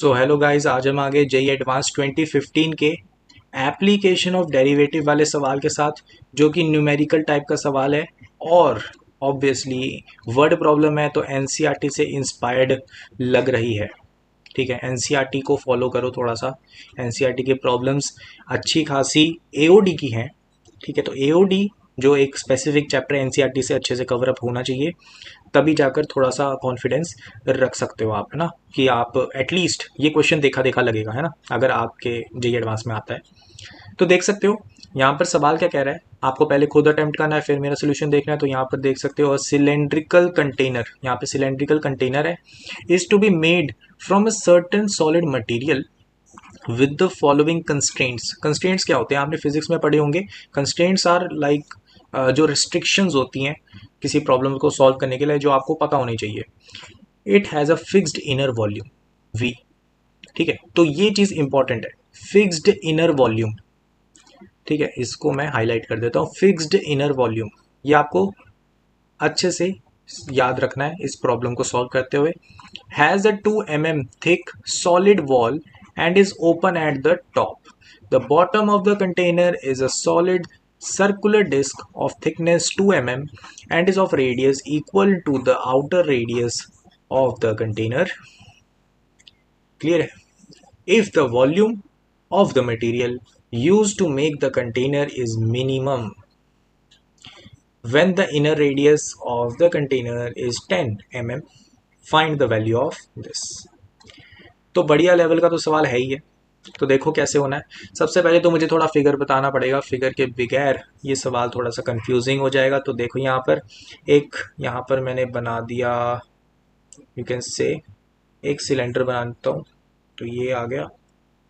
So hello guys, आज हम आ गए जेई एडवांस 2015 के एप्लीकेशन ऑफ डेरिवेटिव वाले सवाल के साथ, जो कि न्यूमेरिकल टाइप का सवाल है और ऑब्वियसली वर्ड प्रॉब्लम है, तो एनसीईआरटी से इंस्पायर्ड लग रही है। ठीक है, एनसीईआरटी को फॉलो करो थोड़ा सा। एनसीईआरटी के प्रॉब्लम्स अच्छी खासी एओडी की हैं। ठीक है, तो एओडी जो एक स्पेसिफिक चैप्टर एनसीईआरटी से अच्छे से कवर अप होना चाहिए, तभी जाकर थोड़ा सा कॉन्फिडेंस रख सकते हो आप, है ना, कि आप एटलीस्ट ये क्वेश्चन देखा देखा लगेगा, है ना, अगर आपके जेई एडवांस में आता है। तो देख सकते हो यहाँ पर सवाल क्या कह रहा है, आपको पहले खुद अटेम्प्ट करना है, फिर मेरा सोल्यूशन देखना है। तो यहाँ पर देख सकते हो सिलेंड्रिकल कंटेनर, यहाँ पे सिलेंड्रिकल कंटेनर है, is to be made from a certain solid material with the following constraints. Constraints क्या होते हैं, आपने फिजिक्स में पढ़े होंगे। कंस्ट्रेंट्स आर लाइक जो रिस्ट्रिक्शंस होती हैं किसी प्रॉब्लम को सॉल्व करने के लिए, जो आपको पता होनी चाहिए। It has a fixed inner volume we. ठीक है, तो ये चीज़ इंपॉर्टेंट है, फिक्स्ड इनर वॉल्यूम। ठीक है, इसको मैं हाईलाइट कर देता हूँ, फिक्स्ड इनर वॉल्यूम। ये आपको अच्छे से याद रखना है इस प्रॉब्लम को सॉल्व करते हुए। Has a 2 mm thick solid wall and is open at the top. The bottom of the container is a solid circular disc of thickness 2 mm and is of radius equal to the outer radius of the container. Clear है? If the volume of the material used to make the container is minimum when the inner radius of the container is 10 mm, find the value of this. तो बढ़िया level का तो सवाल है ही है। तो देखो कैसे होना है। सबसे पहले तो मुझे थोड़ा फिगर बताना पड़ेगा, फिगर के बगैर ये सवाल थोड़ा सा कंफ्यूजिंग हो जाएगा। तो देखो यहाँ पर मैंने बना दिया, यू कैन से एक सिलेंडर बना देता हूँ। तो ये आ गया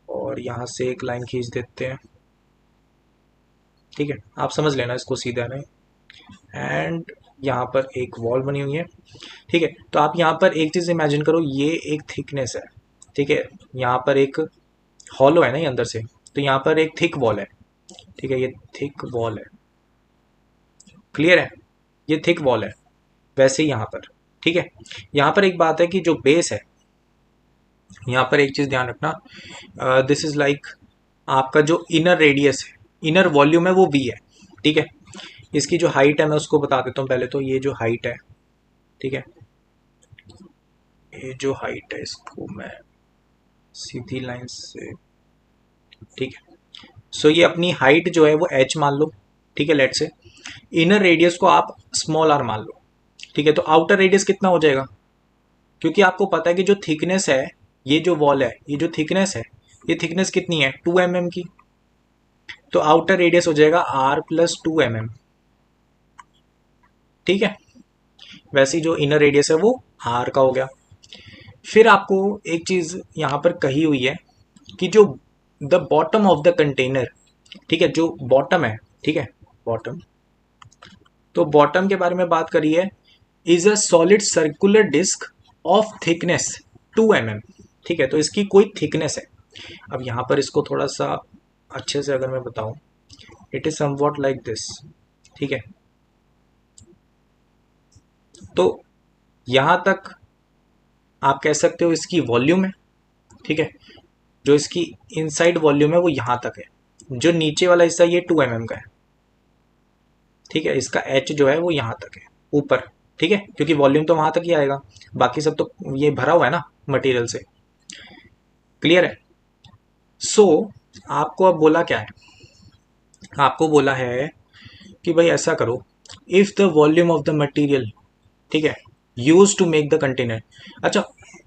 और यहाँ से एक लाइन खींच देते हैं। ठीक है, आप समझ लेना इसको सीधा नहीं। एंड यहाँ पर एक वॉल बनी हुई है। ठीक है, तो आप यहाँ पर एक चीज़ इमेजिन करो, ये एक थिकनेस है। ठीक है, यहाँ पर एक हॉलो है ना ये अंदर से, तो यहाँ पर एक थिक वॉल है। ठीक है, ये थिक वॉल है। क्लियर है, ये थिक वॉल है। वैसे ही यहाँ पर, ठीक है, यहाँ पर एक बात है कि जो बेस है, यहाँ पर एक चीज ध्यान रखना, दिस इज लाइक आपका जो इनर रेडियस है, इनर वॉल्यूम है, वो वी है। ठीक है, इसकी जो हाइट है मैं उसको बता देता हूँ पहले। तो ये जो हाइट है, ठीक है, ये जो हाइट है इसको मैं सीधी लाइन से, ठीक है, सो ये अपनी हाइट जो है वो h मान लो। ठीक है, लेट से इनर रेडियस को आप स्मॉल r मान लो। ठीक है, तो आउटर रेडियस कितना हो जाएगा, क्योंकि आपको पता है कि जो थिकनेस है, ये जो वॉल है, ये जो थिकनेस है, ये थिकनेस कितनी है 2 mm की। तो आउटर रेडियस हो जाएगा r प्लस 2 mm। ठीक है, वैसे ही जो इनर रेडियस है वो r का हो गया। फिर आपको एक चीज यहाँ पर कही हुई है कि जो the bottom of the container, ठीक है, जो बॉटम है, ठीक है, बॉटम, तो बॉटम के बारे में बात करी है, is a solid circular disc of thickness 2 mm। ठीक है, तो इसकी कोई थिकनेस है। अब यहाँ पर इसको थोड़ा सा अच्छे से अगर मैं बताऊं, it is somewhat like this. ठीक है, तो यहाँ तक आप कह सकते हो इसकी वॉल्यूम है। ठीक है, जो इसकी इनसाइड वॉल्यूम है वो यहाँ तक है। जो नीचे वाला हिस्सा ये 2 mm का है। ठीक है, इसका एच जो है वो यहाँ तक है ऊपर। ठीक है, क्योंकि वॉल्यूम तो वहां तक ही आएगा, बाकी सब तो ये भरा हुआ है ना मटेरियल से। क्लियर है। सो आपको अब बोला क्या है, आपको बोला है कि भाई ऐसा करो, if the volume of the material, ठीक है, use to make the container. अच्छा,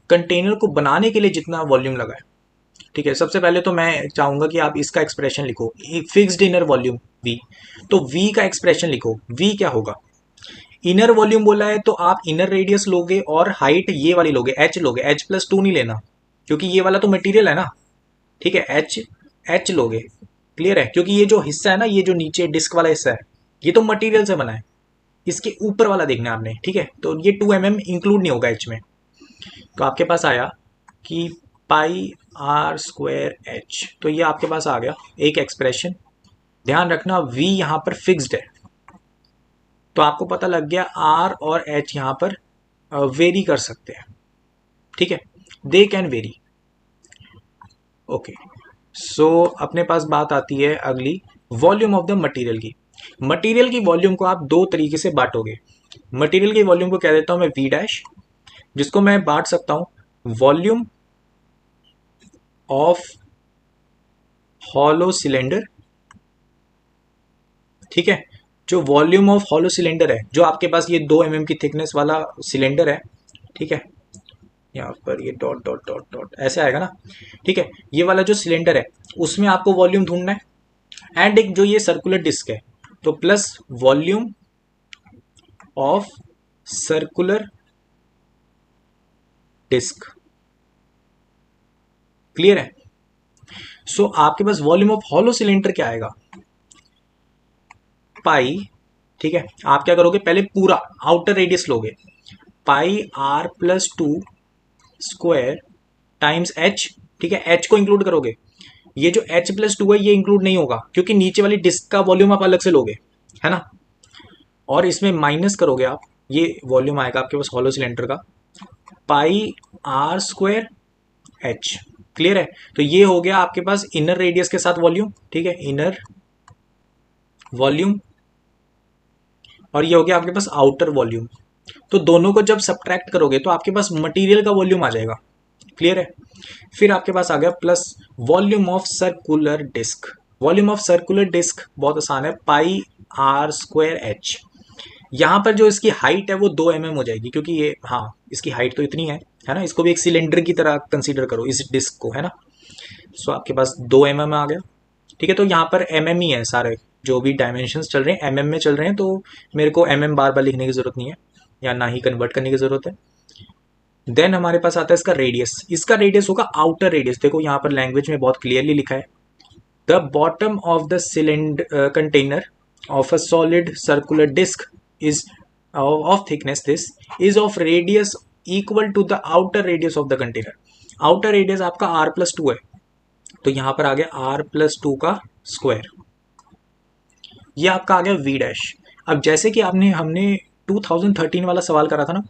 कंटेनर को बनाने के लिए जितना वॉल्यूम लगा है, ठीक है, सबसे पहले तो मैं चाहूंगा कि आप इसका एक्सप्रेशन लिखो, फिक्स्ड इनर वॉल्यूम वी। तो वी का एक्सप्रेशन लिखो, वी क्या होगा, इनर वॉल्यूम बोला है तो आप इनर रेडियस लोगे और हाइट ये वाली लोगे, एच लोगे, एच प्लस 2 नहीं लेना, क्योंकि ये वाला तो मटेरियल है ना। ठीक है, एच एच लोगे। क्लियर है, क्योंकि ये जो हिस्सा है ना, ये जो नीचे डिस्क वाला हिस्सा है, ये तो मटेरियल से बना है, इसके ऊपर वाला देखना है आपने। ठीक है, तो ये 2 mm इंक्लूड नहीं होगा एच में। तो आपके पास आया कि पाई आर स्क्वायर एच, तो ये आपके पास आ गया एक एक्सप्रेशन। ध्यान रखना v यहाँ पर फिक्स्ड है, तो आपको पता लग गया r और h यहाँ पर वेरी कर सकते हैं। ठीक है, दे कैन वेरी। ओके, सो अपने पास बात आती है अगली, वॉल्यूम ऑफ द मटेरियल की। मटेरियल की वॉल्यूम को आप दो तरीके से बांटोगे। मटेरियल की वॉल्यूम को कह देता हूं मैं वी डैश, जिसको मैं बांट सकता हूं वॉल्यूम ऑफ हॉलो सिलेंडर। ठीक है, जो वॉल्यूम ऑफ हॉलो सिलेंडर है, जो आपके पास ये 2 mm की थिकनेस वाला सिलेंडर है, ठीक है, यहाँ पर ये डॉट डॉट डॉट डॉट ऐसे आएगा ना, ठीक है, ये वाला जो सिलेंडर है उसमें आपको वॉल्यूम ढूंढना है। एंड एक जो ये सर्कुलर डिस्क है, तो plus volume of circular disc. Clear है? सो आपके पास वॉल्यूम ऑफ हॉलो सिलेंडर क्या आएगा, पाई। ठीक है, आप क्या करोगे, पहले पूरा आउटर रेडियस लोगे, pi are plus 2 square times h. ठीक है, एच को इंक्लूड करोगे, ये जो एच प्लस 2 है ये इंक्लूड नहीं होगा क्योंकि नीचे वाली डिस्क का वॉल्यूम आप अलग से लोगे, है ना। और इसमें माइनस करोगे आप, ये वॉल्यूम आएगा आपके पास हॉलो सिलेंडर का, पाई आर स्क्वायर एच। क्लियर है? तो ये हो गया आपके पास इनर रेडियस के साथ वॉल्यूम। ठीक है, इनर वॉल्यूम, और ये हो गया आपके पास आउटर वॉल्यूम। तो दोनों को जब सब्ट्रैक्ट करोगे तो आपके पास मटेरियल का वॉल्यूम आ जाएगा। क्लियर है? फिर आपके पास आ गया plus volume of circular disc. Volume of circular disc बहुत आसान है, पाई आर स्क्वायर एच। यहाँ पर जो इसकी हाइट है वो 2 mm हो जाएगी, क्योंकि ये, हाँ, इसकी हाइट तो इतनी है ना, इसको भी एक सिलेंडर की तरह कंसीडर करो इस डिस्क को, है ना। सो आपके पास 2 mm आ गया। ठीक है, तो यहाँ पर mm ही है, सारे जो भी डायमेंशंस चल रहे हैं mm में चल रहे हैं, तो मेरे को mm बार बार लिखने की जरूरत नहीं है, या ना ही कन्वर्ट करने की जरूरत है। देन हमारे पास आता है इसका रेडियस। इसका रेडियस होगा आउटर रेडियस। देखो यहाँ पर लैंग्वेज में बहुत क्लियरली लिखा है, the bottom of the cylinder container of a solid circular disc is of thickness this is of radius equal to the outer radius of the container। outer radius आपका r plus 2 है, तो यहां पर आ गया r plus 2 का square. ये आपका आ गया v डैश। अब जैसे कि आपने हमने 2013 वाला सवाल करा था ना,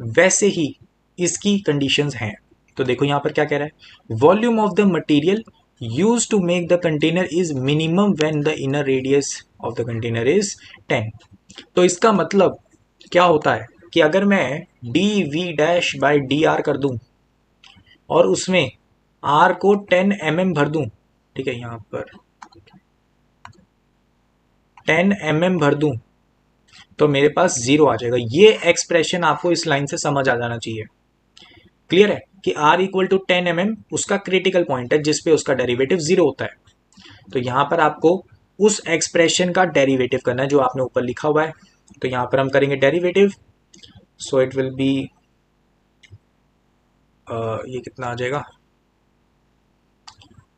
वैसे ही इसकी कंडीशंस हैं। तो देखो यहां पर क्या कह रहा है, volume of the material use to make the container is minimum when the inner radius of the container is 10। तो इसका मतलब क्या होता है कि अगर मैं D V dash by D R कर दूं और उसमें आर को 10 mm भर दूं, ठीक है, यहां पर 10 mm भर दूं, तो मेरे पास 0 आ जाएगा। ये एक्सप्रेशन आपको इस लाइन से समझ आ जाना चाहिए। क्लियर है कि r इक्वल टू 10 mm उसका क्रिटिकल पॉइंट है जिसपे उसका डेरिवेटिव 0 होता है। तो यहां पर आपको उस एक्सप्रेशन का डेरिवेटिव करना है जो आपने ऊपर लिखा हुआ है। तो यहां पर हम करेंगे derivative, so it will be, ये कितना आ जाएगा,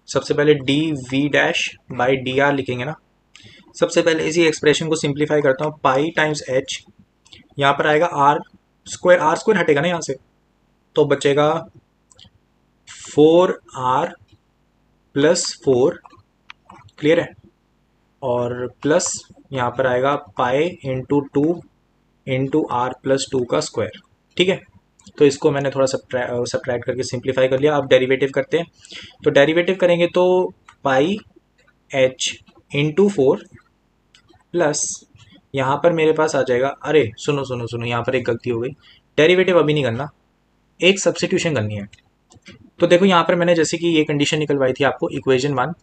सबसे पहले D V dash by D R लिखेंगे ना। सबसे पहले इसी एक्सप्रेशन को सिंप्लीफाई करता हूँ, पाई टाइम्स एच, यहाँ पर आएगा आर स्क्वायर हटेगा ना यहाँ से, तो बचेगा 4r प्लस 4। क्लियर है? और प्लस यहाँ पर आएगा pi into 2 into R plus 2 का स्क्वायर। ठीक है, तो इसको मैंने थोड़ा सब्ट्रैक्ट करके सिंप्लीफाई कर लिया। आप डेरिवेटिव करते हैं, तो डेरिवेटिव करेंगे तो पाई एच इंटू 4 प्लस यहाँ पर मेरे पास आ जाएगा, अरे सुनो सुनो सुनो, यहाँ पर एक गलती हो गई, डेरिवेटिव अभी नहीं करना, एक सब्स्टिट्यूशन करनी है। तो देखो यहाँ पर मैंने जैसे कि ये कंडीशन निकलवाई थी आपको, इक्वेशन 1,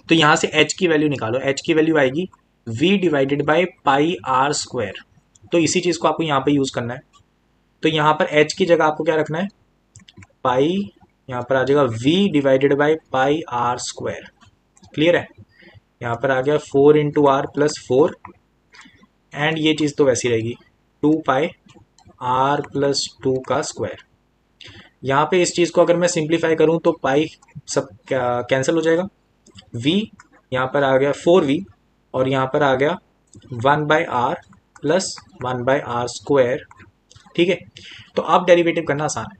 तो यहाँ से h की वैल्यू निकालो। h की वैल्यू आएगी v divided by pi R square. तो इसी चीज़ को आपको यहाँ पे यूज़ करना है। तो यहाँ पर h की जगह आपको क्या रखना है, पाई, यहाँ पर आ जाएगा v divided by pi R square. Clear है? यहाँ पर आ गया 4 इंटू आर प्लस 4, एंड ये चीज़ तो वैसी रहेगी 2 पाई आर प्लस 2 का स्क्वायर। यहाँ पे इस चीज़ को अगर मैं सिंप्लीफाई करूँ तो पाई सब कैंसिल हो जाएगा, v यहाँ पर आ गया 4v, और यहाँ पर आ गया 1 by R plus 1 by R square. ठीक है, तो अब डेरिवेटिव करना आसान है।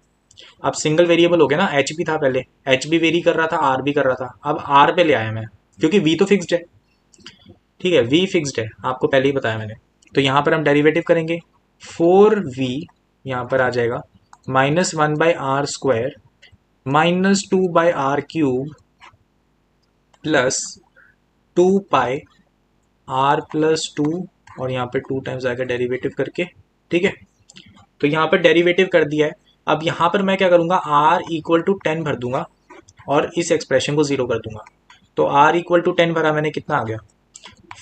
अब सिंगल वेरिएबल हो गया ना, एच भी था पहले, एच भी वेरी कर रहा था, आर भी कर रहा था, अब आर पे ले आया मैं क्योंकि वी तो फिक्स्ड है। ठीक है, वी फिक्स्ड है, आपको पहले ही बताया मैंने। तो यहाँ पर हम डेरिवेटिव करेंगे, 4v यहाँ पर आ जाएगा -1 by R square -2 by R cube plus 2 pi are plus 2, और यहाँ पे 2 टाइम्स आएगा डेरिवेटिव करके, ठीक है। तो यहाँ पर डेरिवेटिव कर दिया है। अब यहाँ पर मैं क्या करूँगा, आर इक्वल टू 10 भर दूंगा और इस एक्सप्रेशन को 0 कर दूंगा। तो आर इक्वल टू 10 भरा मैंने, कितना आ गया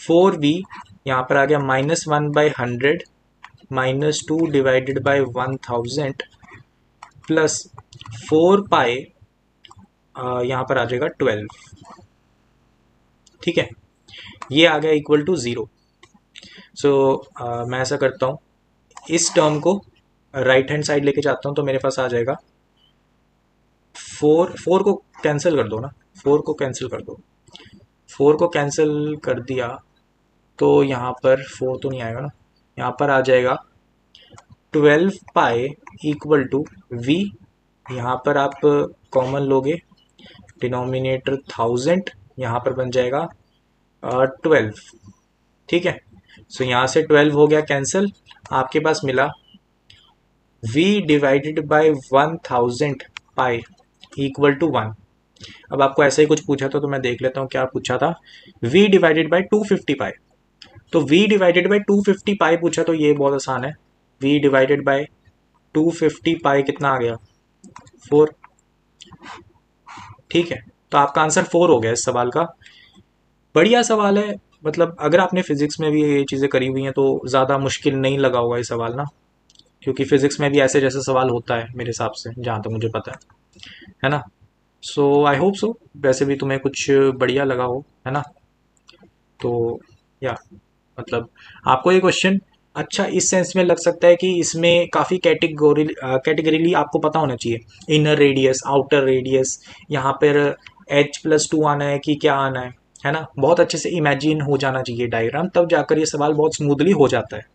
4v, यहाँ पर आ गया -1/100 -2 डिवाइडेड बाई 1000 प्लस 4 पाई, यहाँ पर आ जाएगा 12, ठीक है। ये आ गया इक्वल टू 0। सो मैं ऐसा करता हूँ, इस टर्म को राइट हैंड साइड लेके जाता हूँ, तो मेरे पास आ जाएगा 4 को कैंसिल कर दो ना, 4 को कैंसिल कर दो, 4 को कैंसिल कर दिया तो यहाँ पर 4 तो नहीं आएगा ना, यहाँ पर आ जाएगा 12 पाई इक्वल टू v, यहाँ पर आप कॉमन लोगे, डिनोमिनेटर 1000, यहाँ पर बन जाएगा 12, ठीक है। सो यहाँ से 12 हो गया कैंसिल, आपके पास मिला v divided by 1000 pi equal to 1। अब आपको ऐसा ही कुछ पूछा था, तो मैं देख लेता हूँ क्या पूछा था। v डिवाइडेड बाई 250 पाई, तो v डिवाइडेड बाई 250 पाई पूछा, तो ये बहुत आसान है। v डिवाइडेड बाई 250 पाई कितना आ गया 4, ठीक है। तो आपका आंसर 4 हो गया इस सवाल का। बढ़िया सवाल है, मतलब अगर आपने फिजिक्स में भी ये चीज़ें करी हुई हैं तो ज़्यादा मुश्किल नहीं लगा होगा ये सवाल ना, क्योंकि फिजिक्स में भी ऐसे जैसे सवाल होता है मेरे हिसाब से, जहाँ तक मुझे पता है ना। सो आई होप सो वैसे भी तुम्हें कुछ बढ़िया लगा हो, है ना। तो या मतलब आपको ये क्वेश्चन अच्छा इस सेंस में लग सकता है कि इसमें काफ़ी कैटेगरीली आपको पता होना चाहिए, इनर रेडियस आउटर रेडियस, यहाँ पर h+2 आना है कि क्या आना है ना। बहुत अच्छे से इमेजिन हो जाना चाहिए डायग्राम, तब जाकर ये सवाल बहुत स्मूथली हो जाता है।